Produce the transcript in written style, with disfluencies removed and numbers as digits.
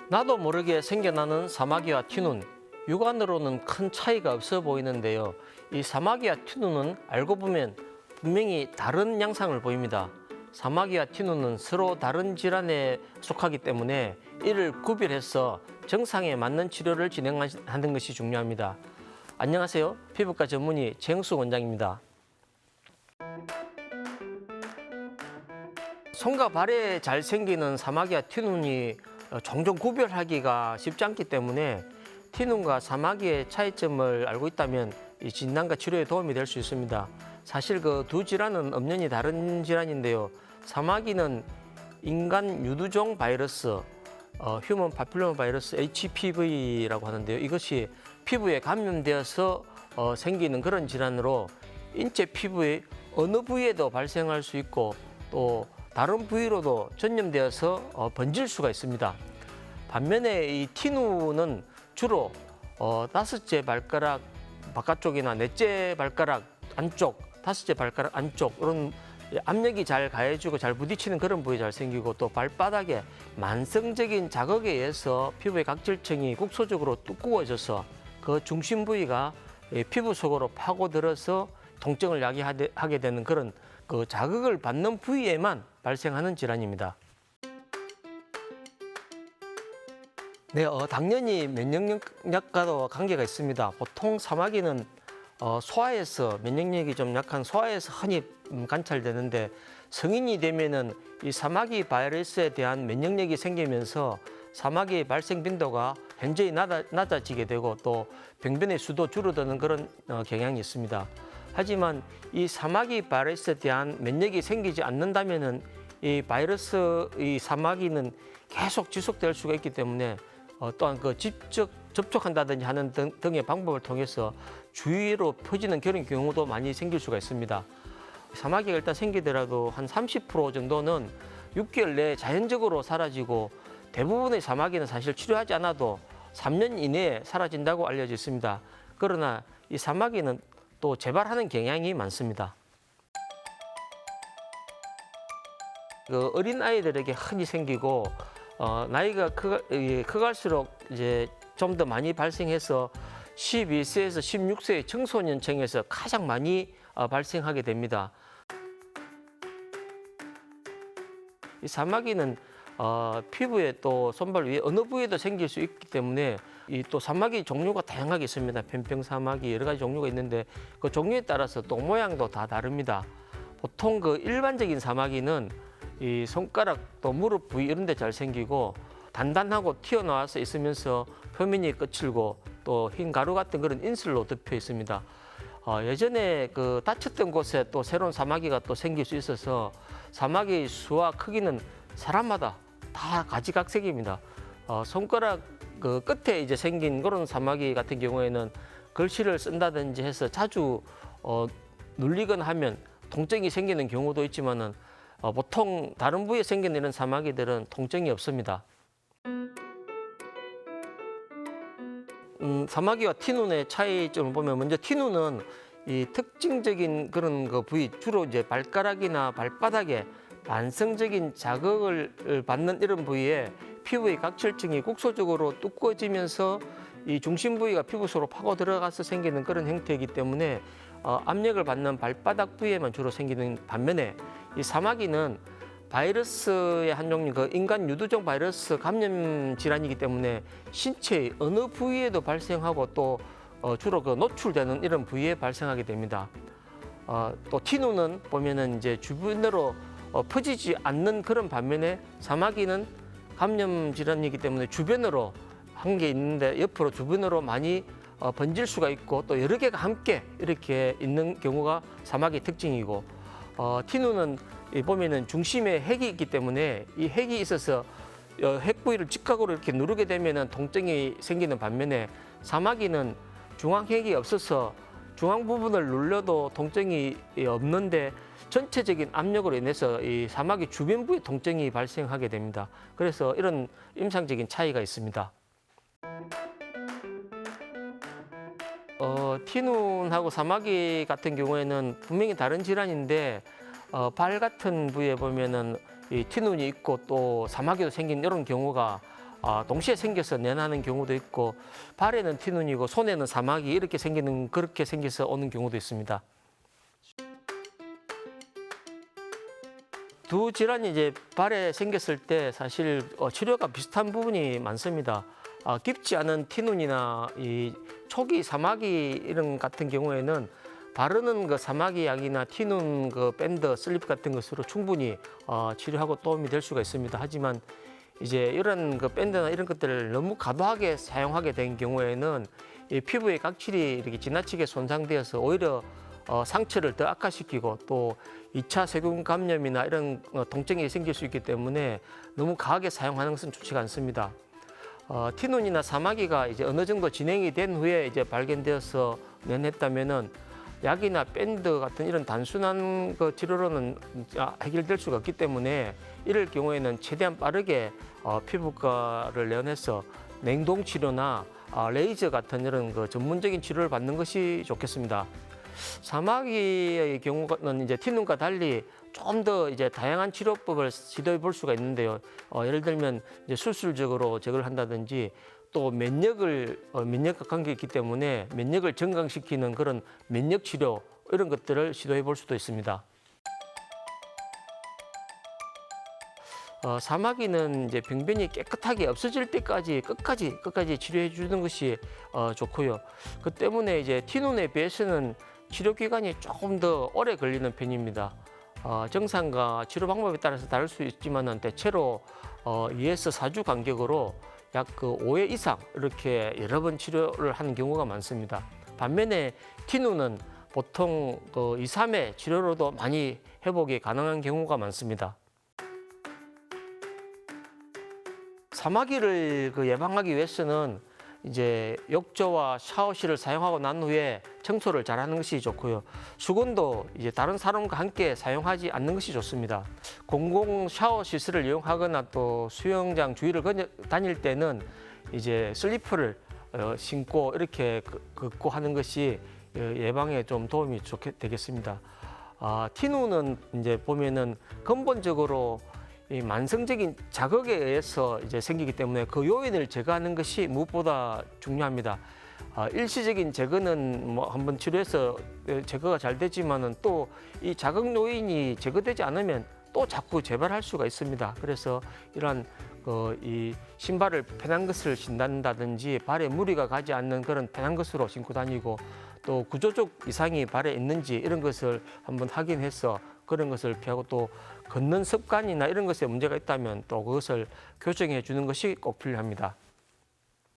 나도 모르게 생겨나는 사마귀와 티눈, 육안으로는 큰 차이가 없어 보이는데요. 이 사마귀와 티눈은 알고 보면 분명히 다른 양상을 보입니다. 사마귀와 티눈은 서로 다른 질환에 속하기 때문에 이를 구별해서 정상에 맞는 치료를 진행하는 것이 중요합니다. 안녕하세요. 피부과 전문의 최영수 원장입니다. 손과 발에 잘 생기는 사마귀와 티눈이 종종 구별하기가 쉽지 않기 때문에 티눈과 사마귀의 차이점을 알고 있다면 이 진단과 치료에 도움이 될 수 있습니다. 사실 그 두 질환은 엄연히 다른 질환인데요. 사마귀는 인간 유두종 바이러스, 휴먼 파필로마 바이러스 HPV라고 하는데요. 이것이 피부에 감염되어서 생기는 그런 질환으로 인체 피부의 어느 부위에도 발생할 수 있고 또 다른 부위로도 전염되어서 번질 수가 있습니다. 반면에 이 티눈은 주로 다섯째 발가락 바깥쪽이나 넷째 발가락 안쪽, 다섯째 발가락 안쪽 이런 압력이 잘 가해지고 잘 부딪히는 그런 부위 잘 생기고 또 발바닥에 만성적인 자극에 의해서 피부의 각질층이 국소적으로 두꺼워져서 그 중심 부위가 피부 속으로 파고들어서 통증을 야기하게 되는 그런 그 자극을 받는 부위에만 발생하는 질환입니다. 네, 당연히 면역력과도 관계가 있습니다. 보통 사마귀는 소아에서 면역력이 좀 약한 소아에서 흔히 관찰되는데 성인이 되면은 이 사마귀 바이러스에 대한 면역력이 생기면서 사마귀의 발생 빈도가 현저히 낮아지게 되고 또 병변의 수도 줄어드는 그런 경향이 있습니다. 하지만 이 사마귀 바이러스에 대한 면역이 생기지 않는다면은 이 바이러스, 이 사마귀는 계속 지속될 수가 있기 때문에 또한 그 직접 접촉한다든지 하는 등의 방법을 통해서 주위로 퍼지는 그런 경우도 많이 생길 수가 있습니다. 사마귀가 일단 생기더라도 한 30% 정도는 6개월 내에 자연적으로 사라지고 대부분의 사마귀는 사실 치료하지 않아도 3년 이내에 사라진다고 알려져 있습니다. 그러나 이 사마귀는 또 재발하는 경향이 많습니다. 그 어린 아이들에게 흔히 생기고 나이가 커갈수록 이제 좀 더 많이 발생해서 12세에서 16세의 청소년층에서 가장 많이 발생하게 됩니다. 이 사마귀는 피부에 또 손발 위에 어느 부위에도 생길 수 있기 때문에 이 또 사마귀 종류가 다양하게 있습니다. 편평 사마귀 여러 가지 종류가 있는데 그 종류에 따라서 똥 모양도 다 다릅니다. 보통 그 일반적인 사마귀는 이 손가락 또 무릎 부위 이런 데 잘 생기고 단단하고 튀어나와서 있으면서 표면이 거칠고 또 흰 가루 같은 그런 인슬로 덮여 있습니다. 예전에 그 다쳤던 곳에 또 새로운 사마귀가 또 생길 수 있어서 사마귀의 수와 크기는 사람마다 다 가지각색입니다. 손가락 그 끝에 이제 생긴 그런 사마귀 같은 경우에는 글씨를 쓴다든지 해서 자주 눌리거나 하면 통증이 생기는 경우도 있지만은 보통 다른 부위에 생기는 이런 사마귀들은 통증이 없습니다. 사마귀와 티눈의 차이점을 보면 먼저 티눈은 이 특징적인 그런 그 부위 주로 이제 발가락이나 발바닥에 만성적인 자극을 받는 이런 부위에 피부의 각질층이 국소적으로 두꺼워지면서 이 중심 부위가 피부 속으로 파고 들어가서 생기는 그런 형태이기 때문에 압력을 받는 발바닥 부위에만 주로 생기는 반면에 이 사마귀는 바이러스의 한 종류, 그 인간 유두종 바이러스 감염 질환이기 때문에 신체의 어느 부위에도 발생하고 또 주로 그 노출되는 이런 부위에 발생하게 됩니다. 또 티눈은 보면은 이제 주변으로 퍼지지 않는 그런 반면에 사마귀는 감염 질환이기 때문에 주변으로 한 개 있는데 옆으로 주변으로 많이 번질 수가 있고 또 여러 개가 함께 이렇게 있는 경우가 사마귀 특징이고 티눈은 보면은 중심에 핵이 있기 때문에 이 핵이 있어서 핵 부위를 직각으로 이렇게 누르게 되면은 통증이 생기는 반면에 사마귀는 중앙핵이 없어서 중앙 부분을 눌러도 통증이 없는데 전체적인 압력으로 인해서 이 사마귀 주변 부에 통증이 발생하게 됩니다. 그래서 이런 임상적인 차이가 있습니다. 티눈하고 사마귀 같은 경우에는 분명히 다른 질환인데 발 같은 부위에 보면은 이 티눈이 있고 또 사마귀도 생긴 이런 경우가 동시에 생겨서 내나는 경우도 있고 발에는 티눈이고 손에는 사마귀 이렇게 그렇게 생겨서 오는 경우도 있습니다. 두 질환이 이제 발에 생겼을 때 사실 치료가 비슷한 부분이 많습니다. 깊지 않은 티눈이나 이 초기 사마귀 이런 같은 경우에는 바르는 그 사마귀 약이나 티눈 그 밴드, 슬립 같은 것으로 충분히 치료하고 도움이 될 수가 있습니다. 하지만 이제 이런 그 밴드나 이런 것들을 너무 과도하게 사용하게 된 경우에는 이 피부의 각질이 이렇게 지나치게 손상되어서 오히려 상처를 더 악화시키고 또 2차 세균 감염이나 이런 통증이 생길 수 있기 때문에 너무 과하게 사용하는 것은 좋지가 않습니다. 티눈이나 사마귀가 이제 어느 정도 진행이 된 후에 이제 발견되어서 면했다면은 약이나 밴드 같은 이런 단순한 그 치료로는 해결될 수가 없기 때문에 이럴 경우에는 최대한 빠르게 피부과를 내원해서 냉동 치료나 레이저 같은 이런 그 전문적인 치료를 받는 것이 좋겠습니다. 사마귀의 경우는 이제 티눈과 달리 좀 더 이제 다양한 치료법을 시도해 볼 수가 있는데요. 예를 들면 이제 수술적으로 제거를 한다든지 또 면역과 관계가 있기 때문에 면역을 증강시키는 그런 면역 치료 이런 것들을 시도해 볼 수도 있습니다. 사마귀는 이제 병변이 깨끗하게 없어질 때까지 끝까지 치료해 주는 것이 좋고요. 그 때문에 이제 티눈에 비해서는 치료 기간이 조금 더 오래 걸리는 편입니다. 증상과 치료 방법에 따라서 다를 수 있지만은 대체로 2에서 4주 간격으로 약 그 5회 이상 이렇게 여러 번 치료를 하는 경우가 많습니다. 반면에 티눈은 보통 그 2, 3회 치료로도 많이 회복이 가능한 경우가 많습니다. 사마귀를 예방하기 위해서는 이제 욕조와 샤워실을 사용하고 난 후에 청소를 잘하는 것이 좋고요. 수건도 이제 다른 사람과 함께 사용하지 않는 것이 좋습니다. 공공 샤워 시설을 이용하거나 또 수영장 주위를 다닐 때는 이제 슬리퍼를 신고 이렇게 걷고 하는 것이 예방에 좀 도움이 되겠습니다. 티눈은 이제 보면은 근본적으로 이 만성적인 자극에 의해서 이제 생기기 때문에 그 요인을 제거하는 것이 무엇보다 중요합니다. 일시적인 제거는 뭐 한번 치료해서 제거가 잘 되지만은 또 이 자극 요인이 제거되지 않으면 또 자꾸 재발할 수가 있습니다. 그래서 이러한 이 신발을 편한 것을 신는다든지 발에 무리가 가지 않는 그런 편한 것으로 신고 다니고 또 구조적 이상이 발에 있는지 이런 것을 한번 확인해서 그런 것을 피하고 또 걷는 습관이나 이런 것에 문제가 있다면 또 그것을 교정해 주는 것이 꼭 필요합니다.